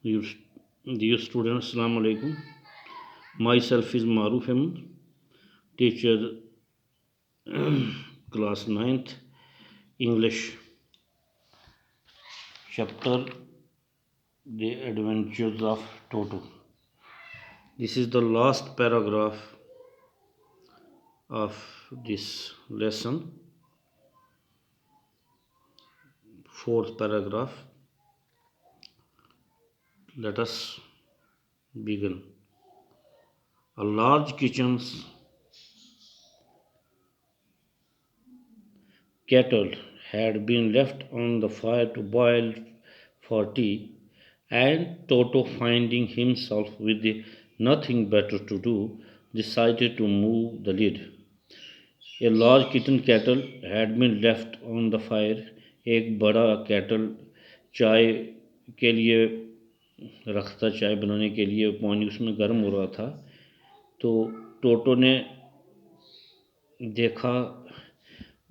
Dear, dear students, Assalamu alaikum. Myself is Maruf Ahmed, teacher, class ninth, English, chapter The Adventures of Toto. This is the last paragraph of this lesson, fourth paragraph. Let us begin. A large kitchen's kettle had been left on the fire to boil for tea, and Toto, finding himself with nothing better to do, decided to move the lid. A large kitchen kettle had been left on the fire. एक बड़ा kettle चाय के लिए रखा था, चाय बनाने के लिए पानी उसमें गर्म हो रहा था। तो टोटो ने देखा,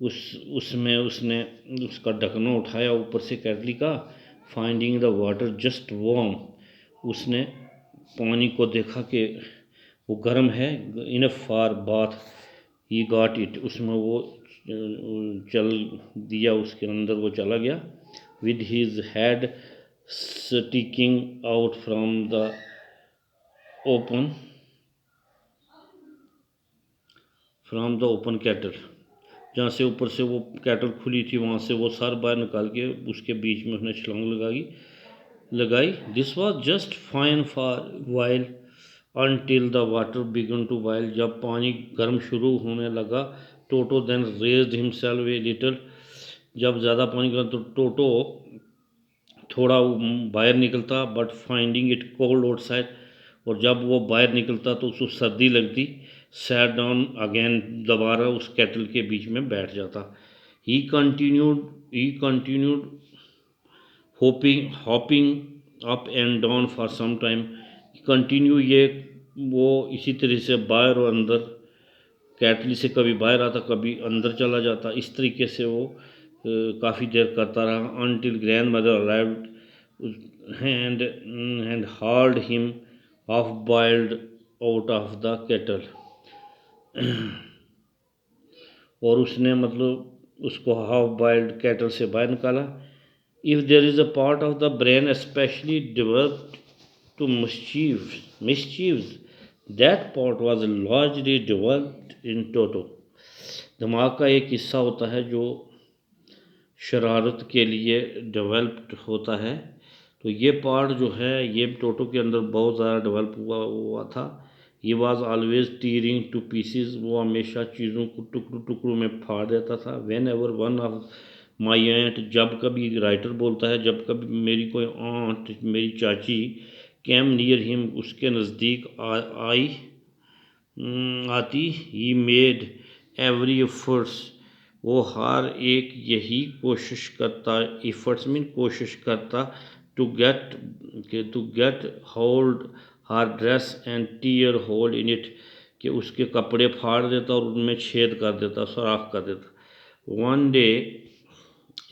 उसमें उसने उसका ढक्कन उठाया ऊपर से केटली का। Finding the water just warm, उसने पानी को देखा कि वो गर्म है, enough for bath, he got it, उसमें वो चल दिया, उसके अंदर वो चला गया। With his head sticking out open from the open cattle, जहाँ से ऊपर से वो कैटल खुली थी वहाँ से वो सर बाहर निकाल के उसके बीच में उसने छलांग लगाई। This was just fine for while until the water began to boil, जब पानी गर्म शुरू होने लगा। Toto then raised himself a little, जब ज़्यादा पानी गर्म तो टोटो थोड़ा बाहर निकलता, but finding it cold outside, और जब वो बाहर निकलता तो उसको सर्दी लगती। सैट डाउन अगेन, दोबारा उस केटल के बीच में बैठ जाता। He continued hopping up and down for some time. Continue, ये वो इसी तरह से बाहर और अंदर, कैटली से कभी बाहर आता कभी अंदर चला जाता, इस तरीके से वो काफ़ी देर करता रहा। Until grandmother arrived and hauled him half boiled out of the kettle, और उसने मतलब उसको हाफ बॉइल्ड केटल से बाहर निकाला। If there is a part of the brain specially developed to mischiefs, that part was largely developed in Toto. दिमाग का एक हिस्सा होता है जो शरारत के लिए डेवलप्ड होता है, तो ये पार्ट जो है ये टोटो के अंदर बहुत ज़्यादा डेवलप हुआ था। ये was always tearing to pieces, वो हमेशा चीज़ों को टुकड़ों टुकड़ों में फाड़ देता था। Whenever one of my aunt, जब कभी राइटर बोलता है जब कभी मेरी कोई आंट, मेरी चाची, कैम नियर हिम, उसके नज़दीक आती, ही मेड एवरी एफर्ट्स, वो हर एक यही कोशिश करता, एफर्ट्स मीन कोशिश करता, to get hold her dress and tear hole in it, कि उसके कपड़े फाड़ देता और उनमें छेद कर देता, सुराख कर देता।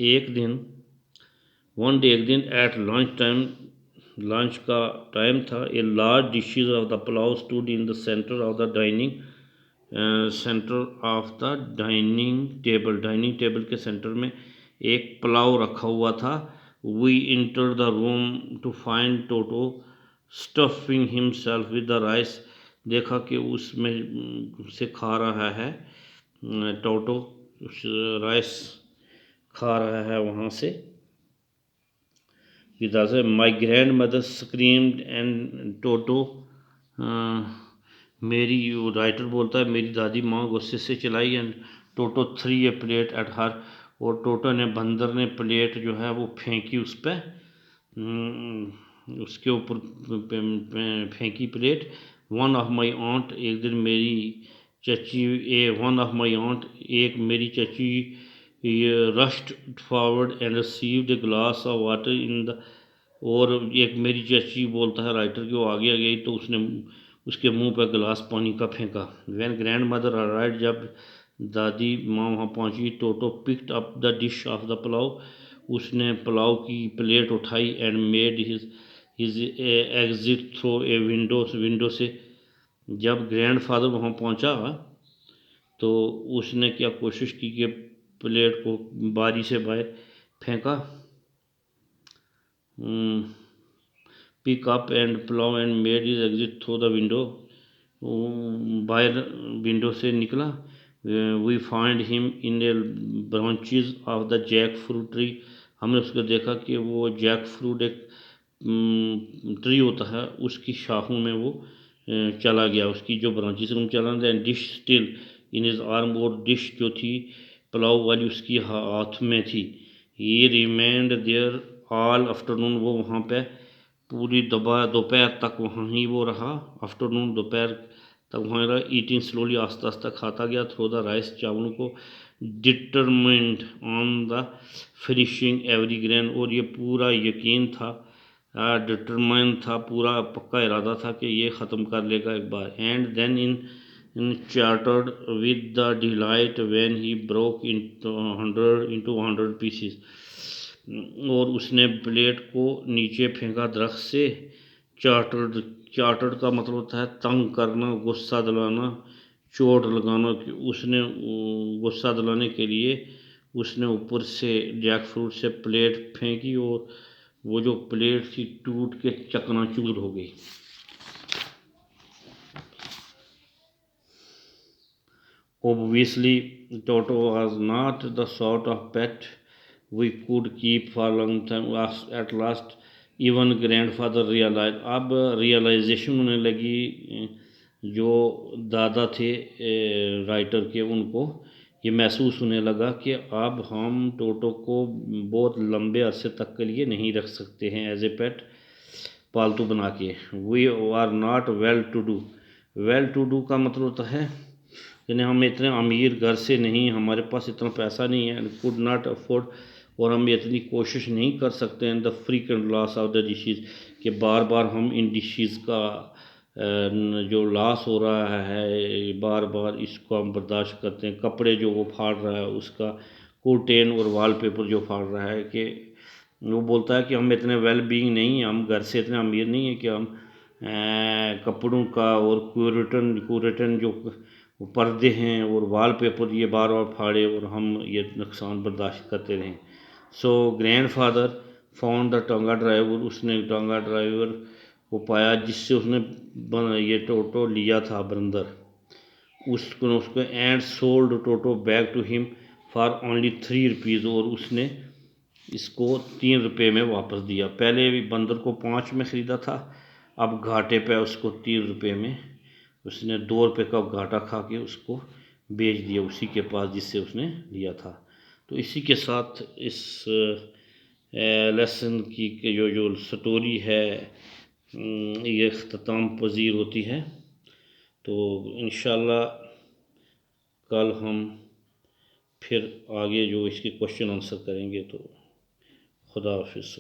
एक दिन एक दिन एट लंच टाइम, लंच का टाइम था, a large dishes of the pulao stood in the centre of the dining table के सेंटर में एक पुलाव रखा हुआ था। We enter the room to find Toto stuffing himself with the rice, देखा कि उसमें से खा रहा है टोटो, राइस खा रहा है वहाँ से। My grandmother screamed and Toto, मेरी, राइटर बोलता है मेरी दादी माँ गुस्से से चिल्लाई, and Toto three A plate at her, और टोटो ने, बंदर ने प्लेट जो है वो फेंकी उस पर, उसके ऊपर फेंकी plate. One of my aunt, एक दिन मेरी चची, वन ऑफ माई आंट, एक मेरी चची, rushed forward and received a glass of water in the, और एक मेरी चची बोलता है राइटर की, वो आगे आ गई तो उसने उसके मुंह पर गिलास पानी का फेंका। वैन ग्रैंड मदर अराइव्ड, जब दादी माँ वहाँ पहुँची, Toto picked up the dish of the pulao, उसने पुलाव की प्लेट उठाई, and made his exit through a window से जब ग्रैंडफादर वहाँ पहुँचा तो उसने क्या कोशिश की कि प्लेट को बारी से बाहर फेंका, pick up and pulao and made his exit through the window, बाहर विंडो से निकला। We find him in a branches of the jackfruit tree, हमने उसको देखा कि वो जैक फ्रूट एक ट्री होता है उसकी शाखों में वो चला गया, उसकी जो ब्रांचेस में चला गया। Dish still in is arm, और डिश जो थी पुलाव वाली उसकी हाथ में थी। ये रिमेंड देयर ऑल आफ्टरनून, वो वहाँ पे पूरी दोपहर तक वहाँ ही वो रहा। आफ्टरनून दोपहर तक वहाँ रहा। ईटिंग स्लोली, आस्ता आस्ता खाता गया थ्रो द राइस, चावलों को। Determined on the finishing every grain, और ये पूरा यकीन था, डिटरमाइन था, पूरा पक्का इरादा था कि ये ख़त्म कर लेगा एक बार। And then in chartered with the delight when he broke into 100 pieces, और उसने प्लेट को नीचे फेंका दरख्त से। चार्टर्ड, चार्टर्ड का मतलब होता है तंग करना, गुस्सा दिलाना, चोट लगाना। कि उसने गुस्सा दिलाने के लिए उसने ऊपर से जैक फ्रूट से प्लेट फेंकी, और वो जो प्लेट थी टूट के चकनाचूर हो गई। Obviously, Toto was not the sort of pet we could keep for a long time. At last, even grandfather realized, अब रियलाइजेशन होने लगी जो दादा थे राइटर के, उनको ये महसूस होने लगा कि अब हम टोटो को बहुत लंबे अरसे तक के लिए नहीं रख सकते हैं एज ए पेट, पालतू बना के। We are not well to do का मतलब होता है यानी हम इतने अमीर घर से नहीं, हमारे पास इतना पैसा नहीं है, कुड नॉट अफोर्ड, और हम इतनी कोशिश नहीं कर सकते हैं the frequent loss of the dishes, कि बार बार हम इन डिशेज़ का जो लॉस हो रहा है बार बार इसको हम बर्दाश्त करते हैं। कपड़े जो वो फाड़ रहा है उसका, कर्टेन और वॉलपेपर जो फाड़ रहा है, कि वो बोलता है कि हम इतने वेल बीइंग नहीं हैं, हम घर से इतने अमीर नहीं हैं कि हम कपड़ों का और क्यूरेटन जो पर्दे हैं और वॉलपेपर ये बार बार फाड़े और हम ये नुकसान बर्दाश्त करते रहें। सो ग्रैंडफादर फाउंड द टांगा ड्राइवर, उसने टांगा ड्राइवर को पाया जिससे उसने ये टोटो लिया था बंदर, उसको and sold Toto back to him for only 3 rupees, और उसने इसको 3 रुपये में वापस दिया। पहले भी बंदर को 5 में ख़रीदा था, अब घाटे पे उसको 3 रुपये में, उसने 2 रुपये का घाटा खा के उसको बेच दिया उसी के पास जिससे उसने लिया था। तो इसी के साथ इस लेसन की जो स्टोरी है ये अख्ताम पजीर होती है। तो इंशाल्लाह कल हम फिर आगे जो इसके क्वेश्चन आंसर करेंगे। तो खुदा हाफिज़।